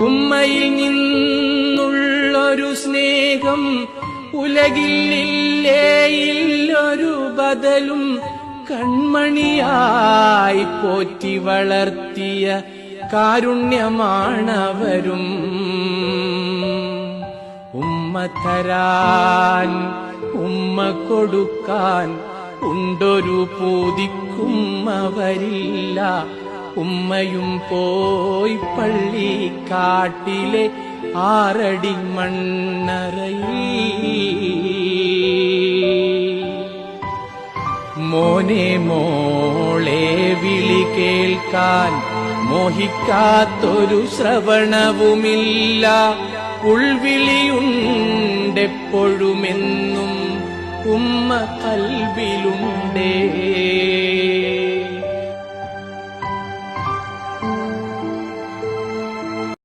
ഉമ്മയിൽ നിന്നുള്ളൊരു സ്നേഹം ഉലകില്ലൊരു ബദലും കൺമണിയായി പോറ്റി വളർത്തിയ കാരുണ്യമാണവരും. ഉമ്മ തരാൻ ഉമ്മ കൊടുക്കാൻ ഉണ്ടൊരു പൂതിക്കും അവരില്ല. ഉമ്മയും പോയി പള്ളിക്കാട്ടിലെ 6 അടി മണ്ണറയിൽ. മോനെ മോളെ വിളി കേൾക്കാൻ മോഹിക്കാത്തൊരു ശ്രവണവുമില്ല. ഉൾവിളിയുണ്ടെപ്പോഴുമെന്നും ഉമ്മ കൽബിലുണ്ടേ.